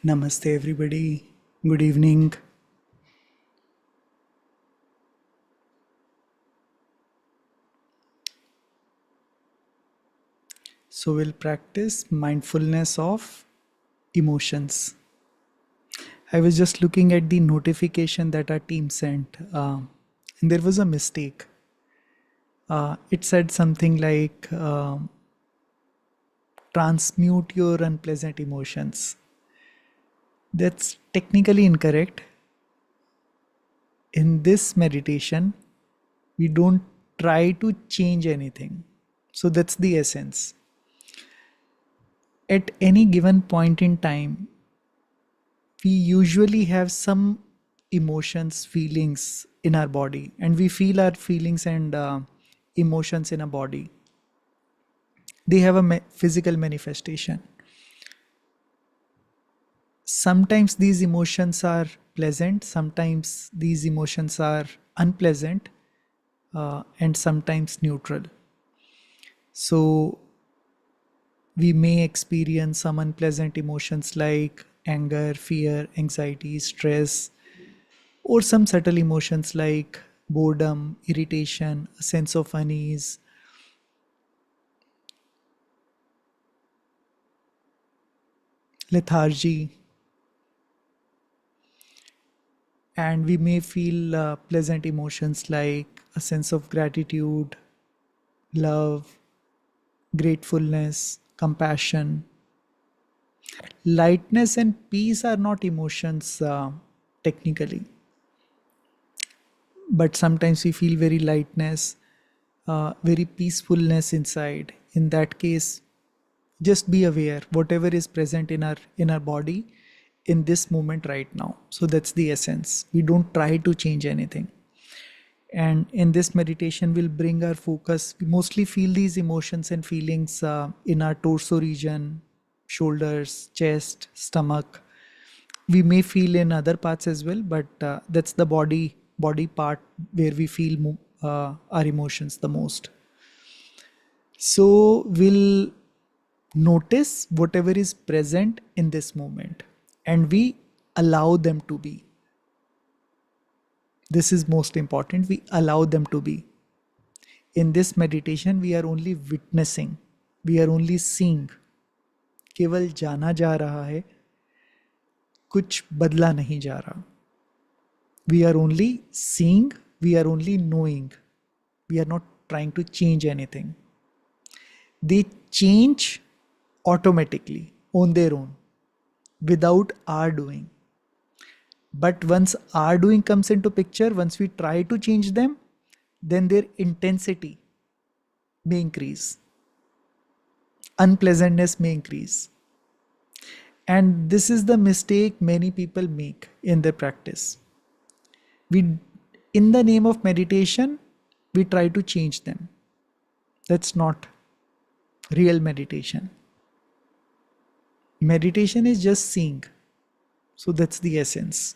Namaste, everybody. Good evening. So, we'll practice mindfulness of emotions. I was just looking at the notification that our team sent, and there was a mistake. It said something like transmute your unpleasant emotions. That's technically incorrect. In this meditation, we don't try to change anything. So, that's the essence. At any given point in time, we usually have some emotions, feelings in our body, and we feel our feelings and emotions in a body. They have a physical manifestation. Sometimes these emotions are pleasant, sometimes these emotions are unpleasant, and sometimes neutral. So we may experience some unpleasant emotions like anger, fear, anxiety, stress, or some subtle emotions like boredom, irritation, a sense of unease, lethargy, and we may feel pleasant emotions like a sense of gratitude, love, gratefulness, compassion. Lightness and peace are not emotions technically, but sometimes we feel very lightness, very peacefulness inside. In that case, just be aware whatever is present in our body in this moment right now. So that's the essence. We don't try to change anything. And in this meditation, we'll bring our focus. We mostly feel these emotions and feelings in our torso region, shoulders, chest, stomach. We may feel in other parts as well, but that's the body part where we feel our emotions the most. So we'll notice whatever is present in this moment and we allow them to be. This is most important. We allow them to be. In this meditation, we are only witnessing, we are only seeing. केवल जाना जा रहा है, कुछ बदला नहीं जा रहा. We are only seeing, we are only knowing. We are not trying to change anything. They change automatically on their own without our doing. But once our doing comes into picture, once we try to change them, then their intensity may increase, unpleasantness may increase. And this is the mistake many people make in their practice. We, in the name of meditation, we try to change them. That's not real meditation. Meditation is just seeing. So that's the essence.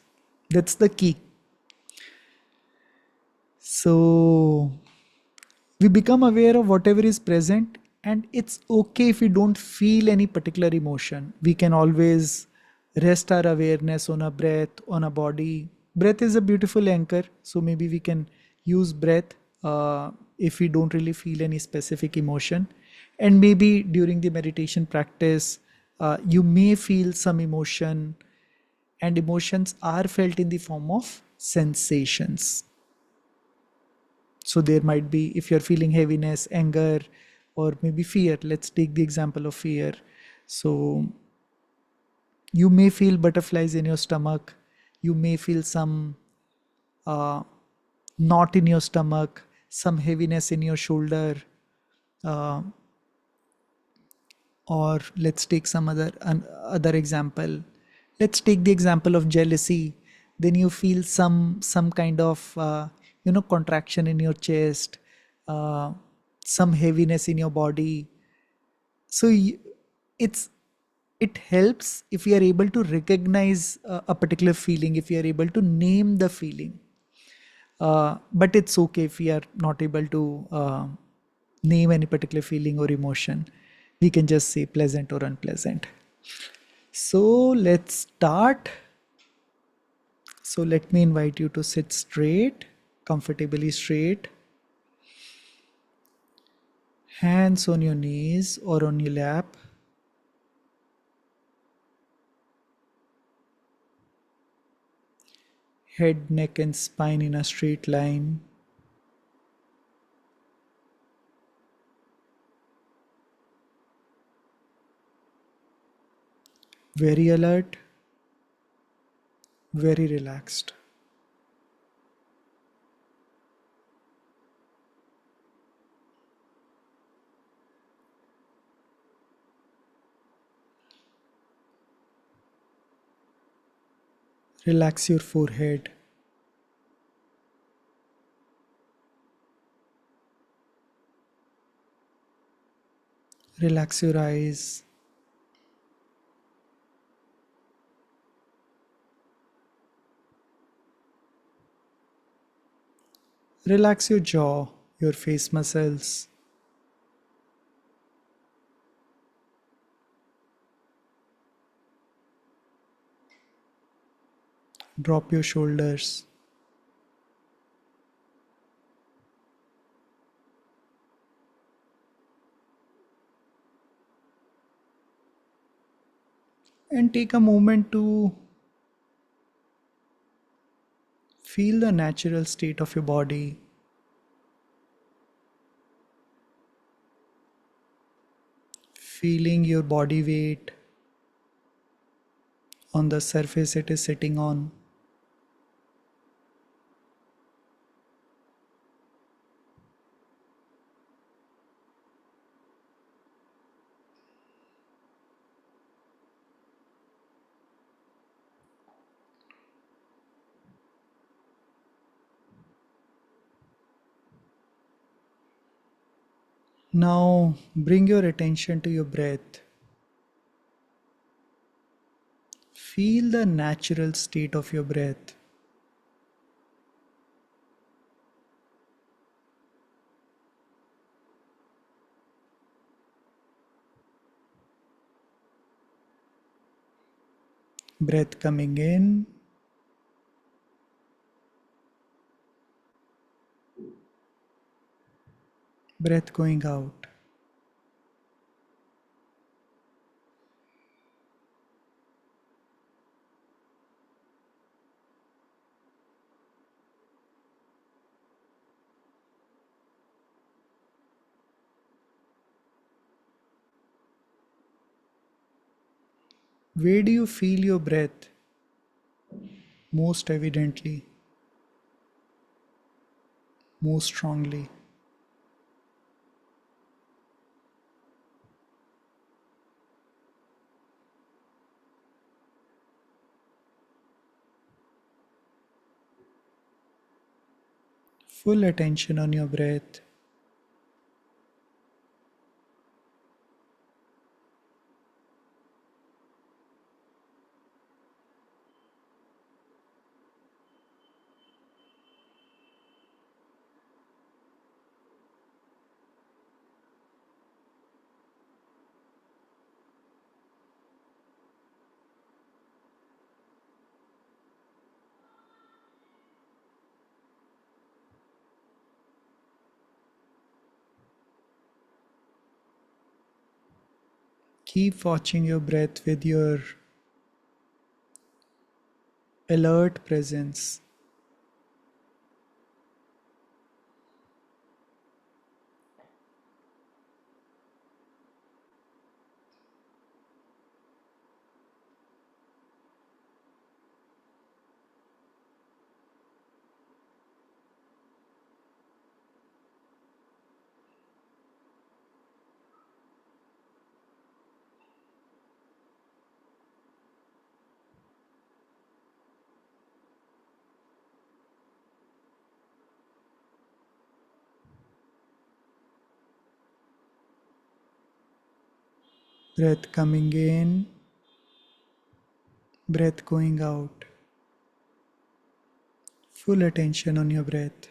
That's the key. So we become aware of whatever is present, and it's okay if we don't feel any particular emotion. We can always rest our awareness on a breath, on a body. Breath is a beautiful anchor, so maybe we can use breath if we don't really feel any specific emotion. And maybe during the meditation practice, you may feel some emotion, and emotions are felt in the form of sensations. So there might be, if you're feeling heaviness, anger, or maybe fear. Let's take the example of fear. So you may feel butterflies in your stomach. You may feel some uh, knot in your stomach, some heaviness in your shoulder. Uh, or let's take some other example. Let's take the example of jealousy. Then you feel some kind of contraction in your chest, uh, some heaviness in your body. So it's it helps if we are able to recognize a particular feeling, if we are able to name the feeling. But it's okay if we are not able to name any particular feeling or emotion. We can just say pleasant or unpleasant. So let's start. So let me invite you to sit straight, comfortably straight. Hands on your knees or on your lap. Head, neck, and spine in a straight line. Very alert, very relaxed. Relax your forehead. Relax your eyes. Relax your jaw, your face muscles. Drop your shoulders. And take a moment to feel the natural state of your body. Feeling your body weight on the surface it is sitting on. Now bring your attention to your breath. Feel the natural state of your breath. Breath coming in, breath going out. Where do you feel your breath most evidently, most strongly? Full attention on your breath. Keep watching your breath with your alert presence. Breath coming in, breath going out. Full attention on your breath.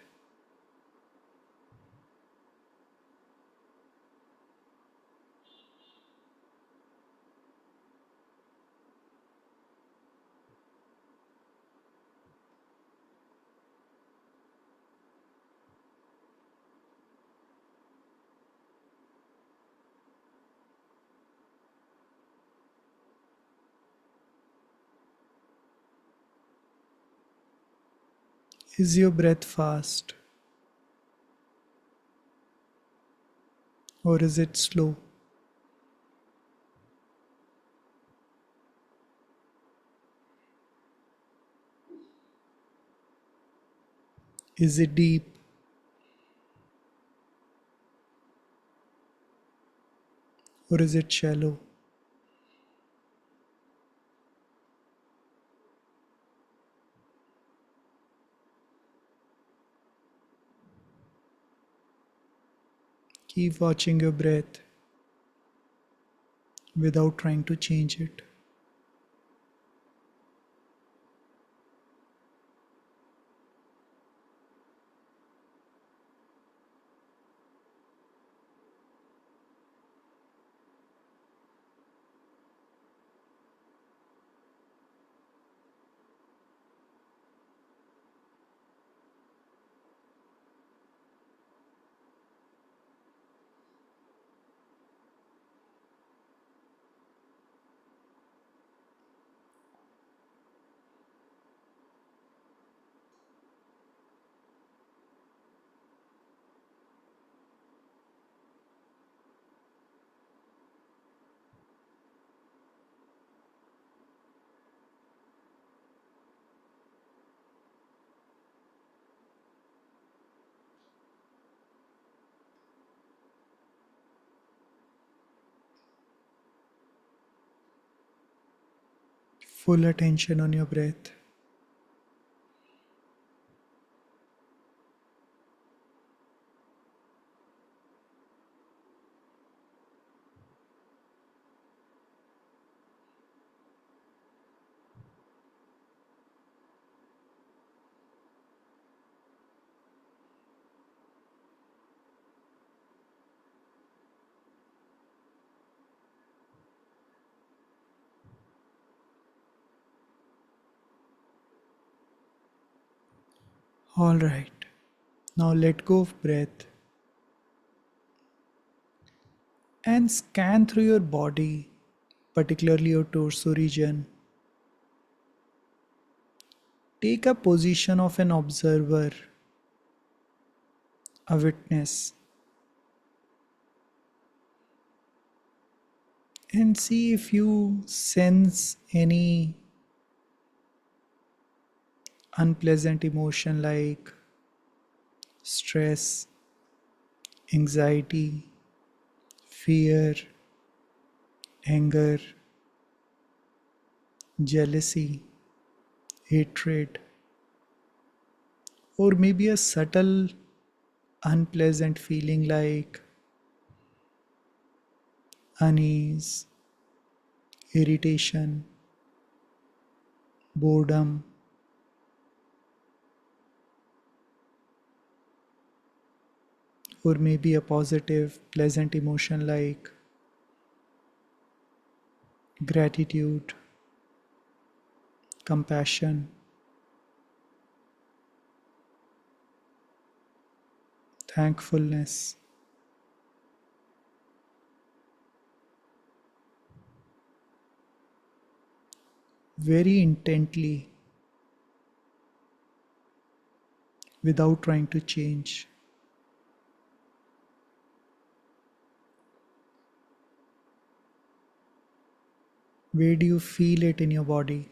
Is your breath fast or is it slow? Is it deep or is it shallow? Keep watching your breath without trying to change it. Full attention on your breath. Alright, now let go of breath and scan through your body, particularly your torso region. Take a position of an observer, a witness, and see if you sense any unpleasant emotion like stress, anxiety, fear, anger, jealousy, hatred, or maybe a subtle unpleasant feeling like unease, irritation, boredom, or maybe a positive, pleasant emotion like gratitude, compassion, thankfulness. Very intently without trying to change. Where do you feel it in your body?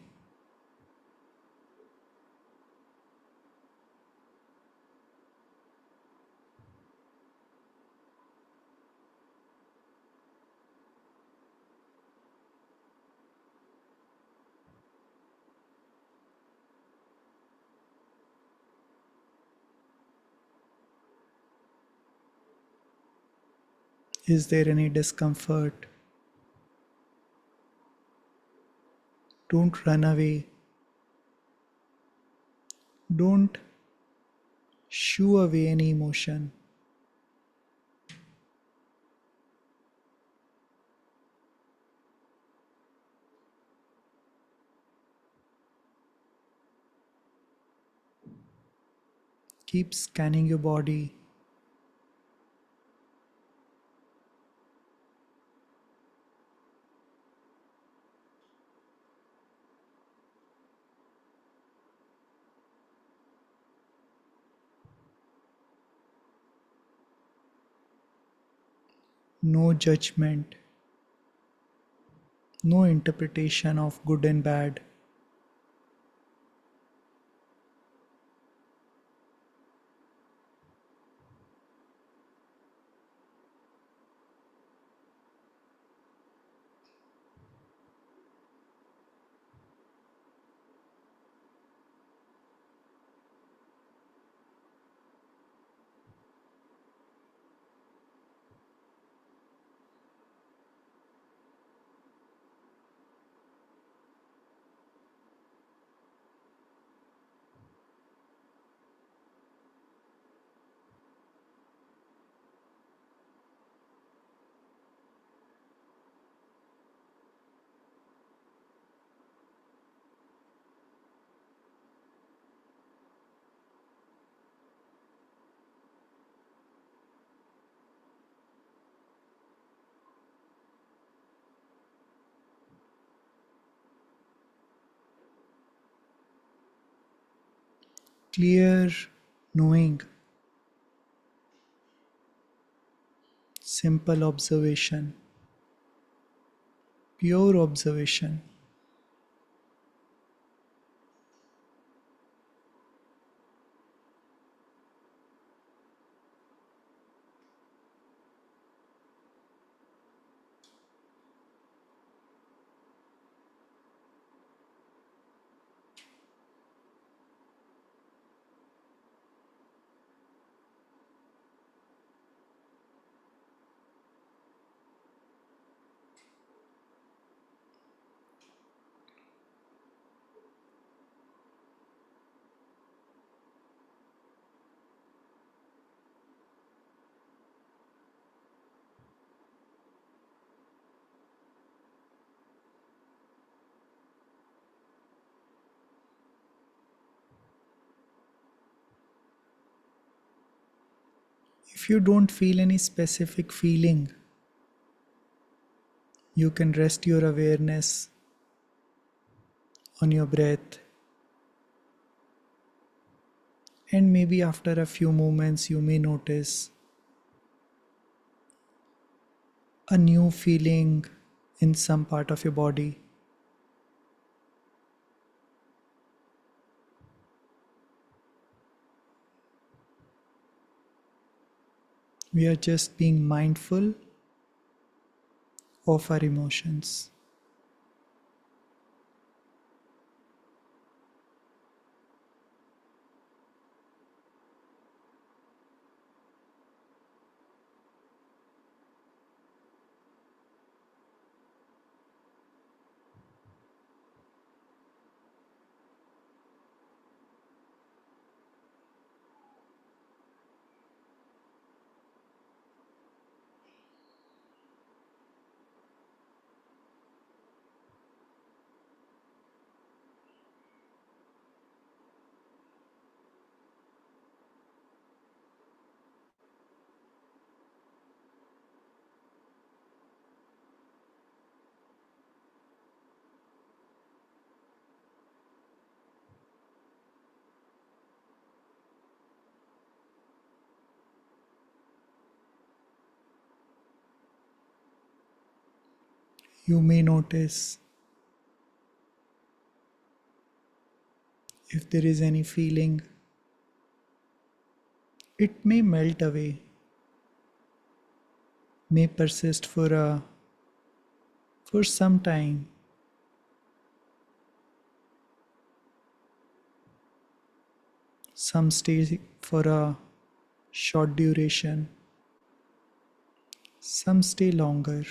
Is there any discomfort? Don't run away. Don't shoo away any emotion. Keep scanning your body. no judgment, no interpretation of good and bad. Clear knowing, simple observation, pure observation. If you don't feel any specific feeling, you can rest your awareness on your breath, and maybe after a few moments, you may notice a new feeling in some part of your body. We are just being mindful of our emotions. You may notice if there is any feeling, it may melt away, may persist for some time. Some stay for a short duration, some stay longer.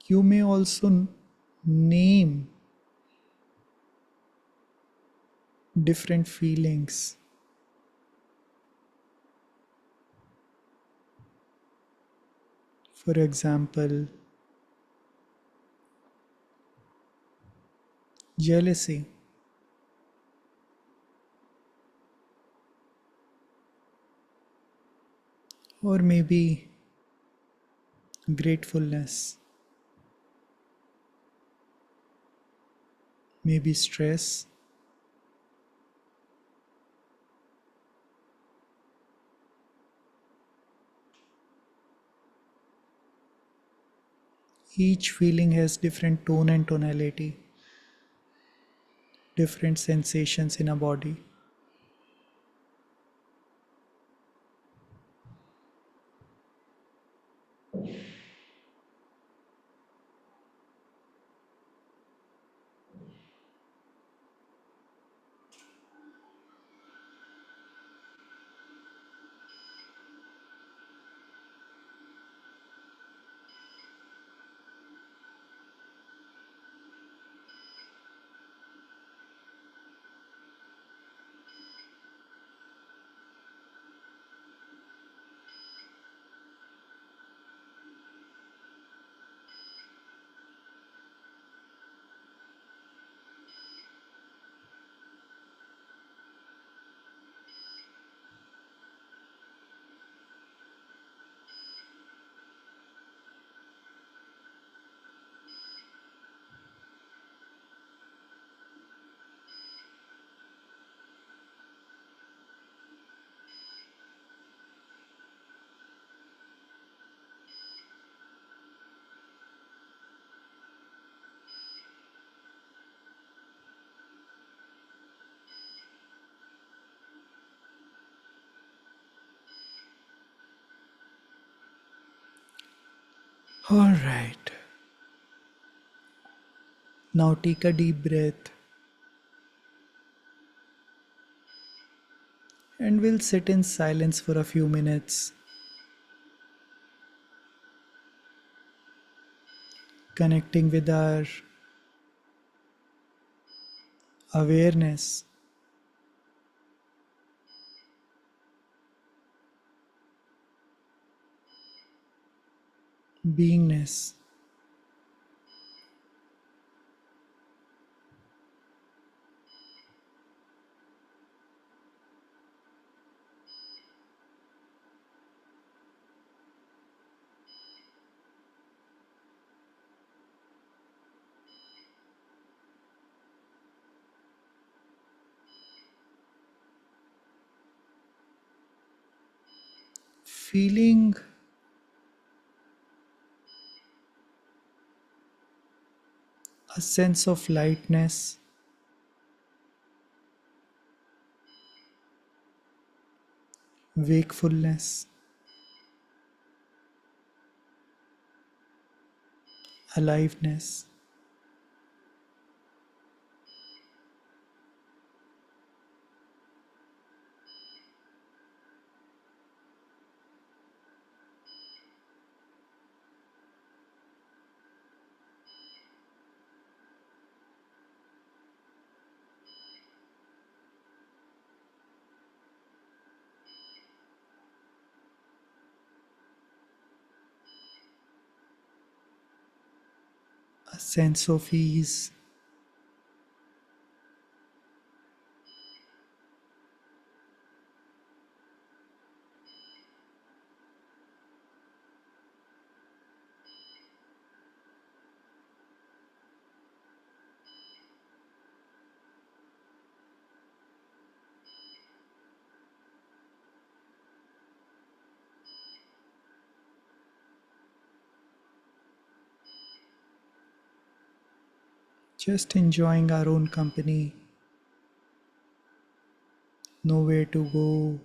You may also name different feelings. For example, jealousy, or maybe gratefulness, maybe stress. Each feeling has different tone and tonality, different sensations in a body. All right, now take a deep breath and we'll sit in silence for a few minutes, connecting with our awareness, beingness. Feeling a sense of lightness, wakefulness, aliveness, a sense of ease, just enjoying our own company, nowhere to go,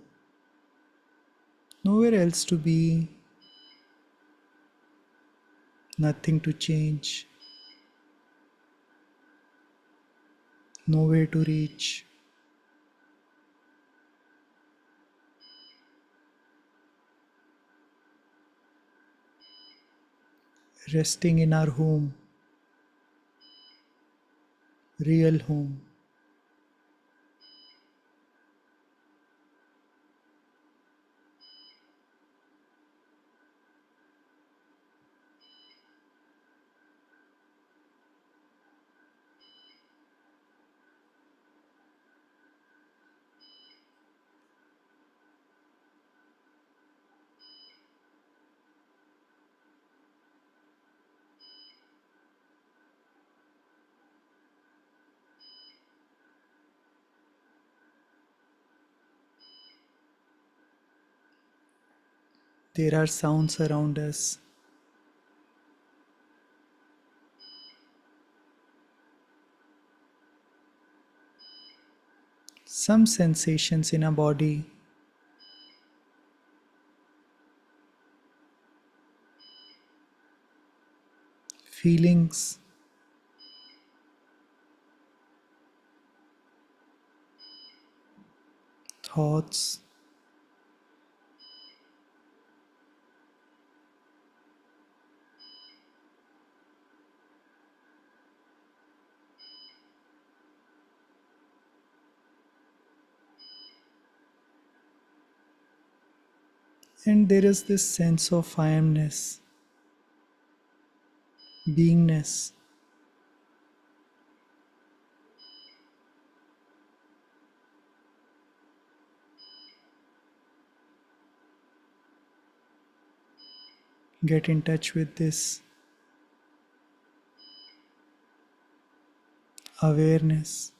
nowhere else to be, nothing to change, nowhere to reach, resting in our home, real home. There are sounds around us, some sensations in our body, feelings, thoughts, and there is this sense of I amness, beingness. Get in touch with this awareness.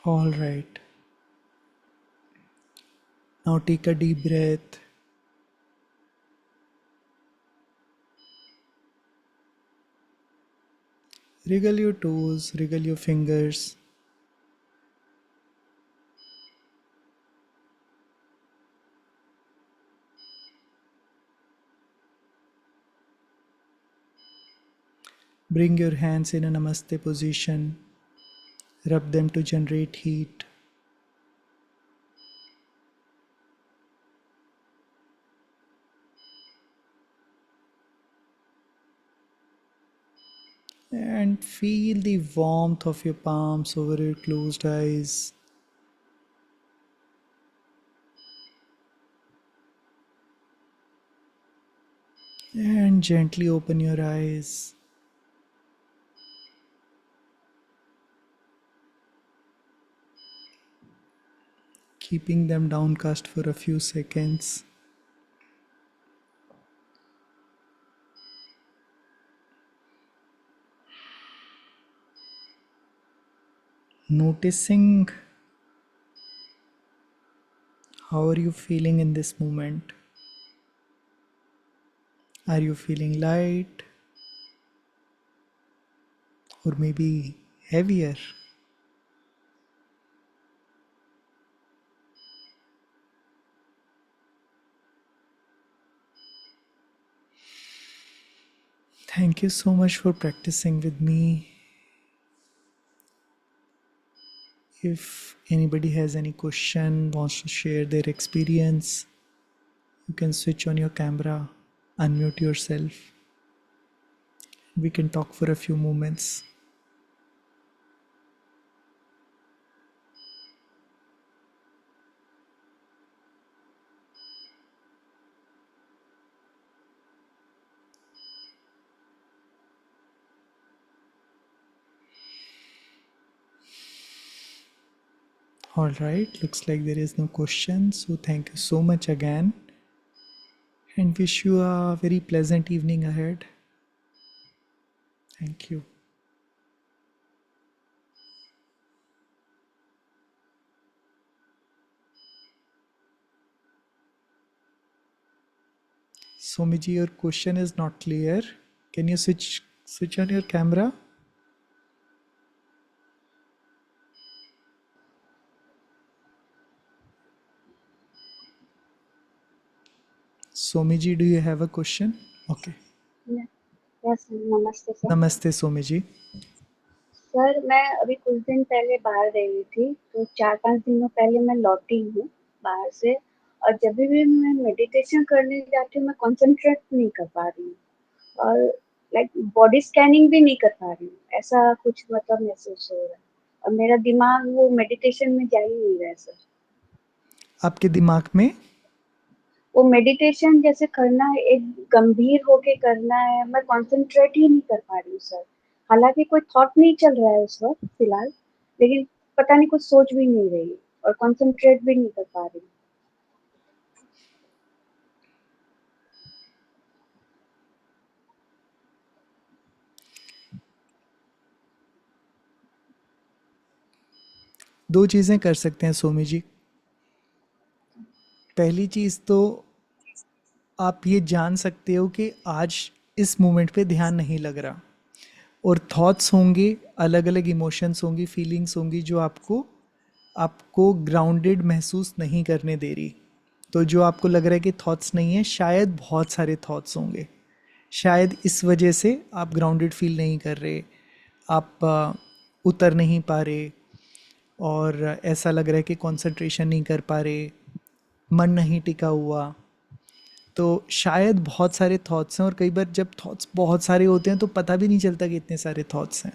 All right. Now take a deep breath. Wriggle your toes, wriggle your fingers. Bring your hands in a namaste position. Rub them to generate heat. And feel the warmth of your palms over your closed eyes. And gently open your eyes, keeping them downcast for a few seconds. Noticing how are you feeling in this moment. Are you feeling light or maybe heavier? Thank you so much for practicing with me. If anybody has any question, wants to share their experience, you can switch on your camera, unmute yourself. We can talk for a few moments. All right, looks like there is no question. So thank you so much again and wish you a very pleasant evening ahead. Thank you. Somiji, your question is not clear. Can you switch on your camera? Somiji, do you have a question? Okay. Yeah. Yes, नमस्ते sir. नमस्ते सोमी जी। Sir, मैं अभी कुछ दिन पहले बाहर रही थी, तो 4-5 दिनों पहले मैं लौटी हूँ बाहर से। और जब भी मैं मेडिटेशन करने जाती हूँ, मैं कंसंट्रेट नहीं कर पा रही हूँ और लाइक बॉडी स्कैनिंग भी नहीं कर पा रही हूँ। ऐसा कुछ मतलब महसूस हो रहा है और मेरा दिमाग वो मेडिटेशन में जा ही नहीं रहा है सर। आपके दिमाग में वो मेडिटेशन जैसे करना है, एक गंभीर होके करना है, मैं कंसंट्रेट ही नहीं कर पा रही हूँ सर। हालांकि कोई थॉट नहीं चल रहा है उस वक्त फिलहाल, लेकिन पता नहीं कुछ सोच भी नहीं रही और कंसंट्रेट भी नहीं कर पा रही। दो चीज़ें कर सकते हैं सोमी जी। पहली चीज़ तो आप ये जान सकते हो कि आज इस मोमेंट पे ध्यान नहीं लग रहा, और थॉट्स होंगे, अलग अलग इमोशंस होंगी, फीलिंग्स होंगी जो आपको आपको ग्राउंडेड महसूस नहीं करने दे रही। तो जो आपको लग रहा है कि थॉट्स नहीं है, शायद बहुत सारे थॉट्स होंगे। शायद इस वजह से आप ग्राउंडेड फील नहीं कर रहे, आप उतर नहीं पा रहे, और ऐसा लग रहा है कि कंसंट्रेशन नहीं कर पा रहे, मन नहीं टिका हुआ। तो शायद बहुत सारे थॉट्स हैं, और कई बार जब थॉट्स बहुत सारे होते हैं तो पता भी नहीं चलता कि इतने सारे थॉट्स हैं।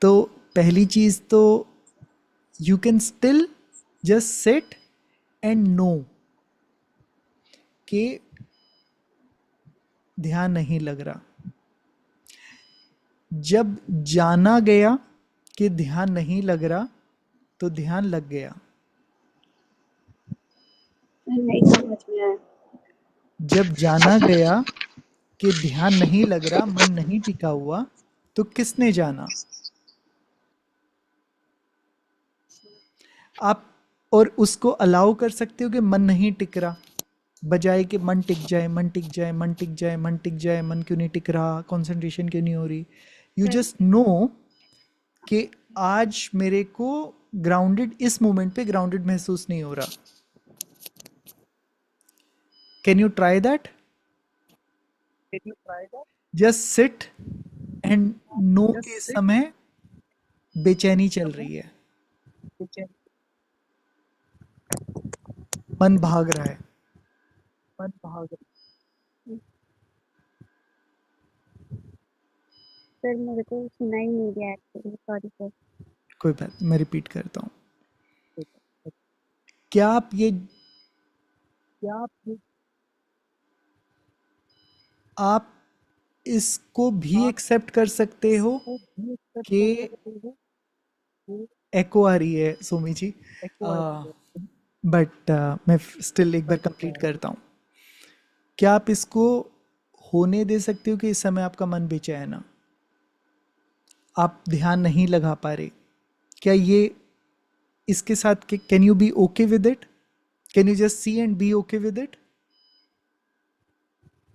तो पहली चीज़ तो you can still just sit and know कि ध्यान नहीं लग रहा। जब जाना गया कि ध्यान नहीं लग रहा, तो ध्यान लग गया। नहीं समझ में आया। जब जाना गया कि ध्यान नहीं लग रहा, मन नहीं टिका हुआ, तो किसने जाना? आप। और उसको अलाउ कर सकते हो कि मन नहीं टिक रहा, बजाय कि मन टिक जाए, मन टिक जाए, मन टिक जाए, मन टिक जाए, मन क्यों नहीं टिक रहा, कंसंट्रेशन क्यों नहीं हो रही। यू सर, जस्ट नो कि आज मेरे को ग्राउंडेड, इस मोमेंट पे ग्राउंडेड महसूस नहीं हो रहा। Can you try that? Just sit and know के इस समय बेचैनी चल रही है, मन भाग रहा है। सर मेरे को सुनाई नहीं दिया एक्चुअली, सॉरी सर। कोई बात, मैं रिपीट करता हूँ। क्या आप ये, आप इसको भी एक्सेप्ट कर सकते हो कि एको आ रही है सोमी जी, बट मैं स्टिल एक बार कंप्लीट करता हूँ। क्या आप इसको होने दे सकते हो कि इस समय आपका मन बेचैन है, आप ध्यान नहीं लगा पा रहे? क्या ये, इसके साथ can you be okay with it? Can you just see and be okay with it?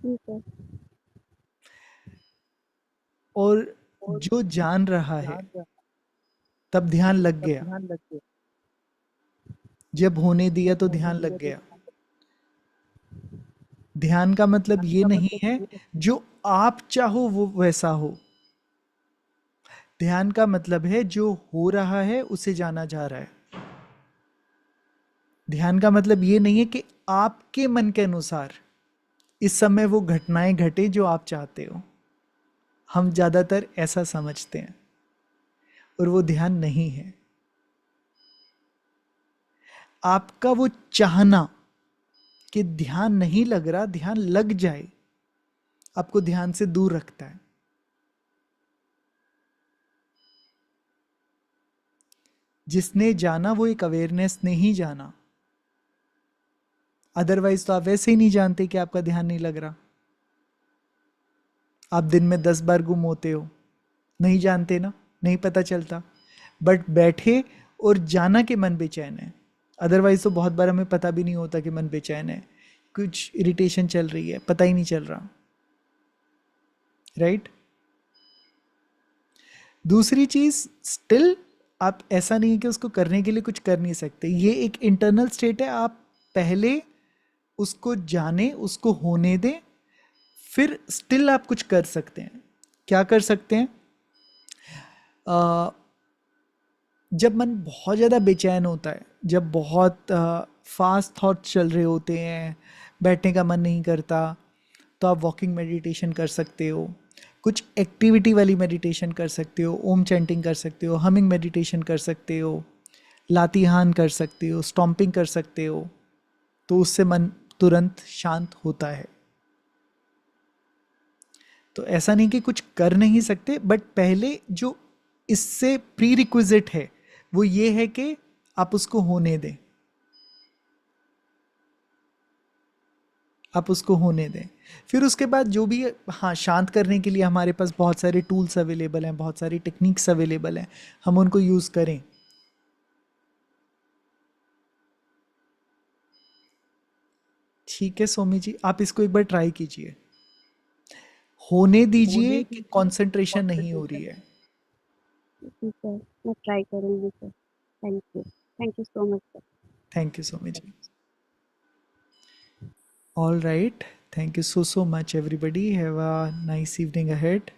ठीक है। और जो जान रहा है, तब ध्यान लग गया, जब होने दिया तो ध्यान लग गया। ध्यान का मतलब ये नहीं है जो आप चाहो वो वैसा हो। ध्यान का मतलब है जो हो रहा है उसे जाना जा रहा है। ध्यान का मतलब ये नहीं है कि आपके मन के अनुसार इस समय वो घटनाएं घटे जो आप चाहते हो। हम ज्यादातर ऐसा समझते हैं, और वो ध्यान नहीं है। आपका वो चाहना कि ध्यान नहीं लग रहा, ध्यान लग जाए, आपको ध्यान से दूर रखता है। जिसने जाना वो एक अवेयरनेस ने ही जाना, अदरवाइज तो आप वैसे ही नहीं जानते कि आपका ध्यान नहीं लग रहा। आप दिन में 10 बार गुम होते हो, नहीं जानते ना, नहीं पता चलता। बट बैठे और जाना कि मन बेचैन है, अदरवाइज तो बहुत बार हमें पता भी नहीं होता कि मन बेचैन है, कुछ इरिटेशन चल रही है, पता ही नहीं चल रहा। राइट? दूसरी चीज, स्टिल आप, ऐसा नहीं है कि उसको करने के लिए कुछ कर नहीं सकते, ये एक इंटरनल स्टेट है। आप पहले उसको जाने, उसको होने दें, फिर स्टिल आप कुछ कर सकते हैं। क्या कर सकते हैं? अ, जब मन बहुत ज़्यादा बेचैन होता है, जब बहुत फास्ट थॉट चल रहे होते हैं, बैठने का मन नहीं करता, तो आप वॉकिंग मेडिटेशन कर सकते हो, कुछ एक्टिविटी वाली मेडिटेशन कर सकते हो, ओम चैंटिंग कर सकते हो, हमिंग मेडिटेशन कर सकते हो, लातिहान कर सकते हो, स्टॉम्पिंग कर सकते हो। तो उससे मन तुरंत शांत होता है। तो ऐसा नहीं कि कुछ कर नहीं सकते, बट पहले जो इससे प्री रिक्विजिट है वो ये है कि आप उसको होने दें। आप उसको होने दें। फिर उसके बाद जो भी, हाँ, शांत करने के लिए हमारे पास बहुत सारे टूल्स अवेलेबल हैं, बहुत सारी टेक्निक्स अवेलेबल हैं, हम उनको यूज़ करें। ठीक है सोमी जी, आप इसको एक बार ट्राई कीजिए। होने दीजिए कि कंसंट्रेशन नहीं हो रही है। जी सर, मैं ट्राई करूँगी sir. Thank you so much sir. Thank you Somi ji. All right, thank you so much everybody, have a nice evening ahead.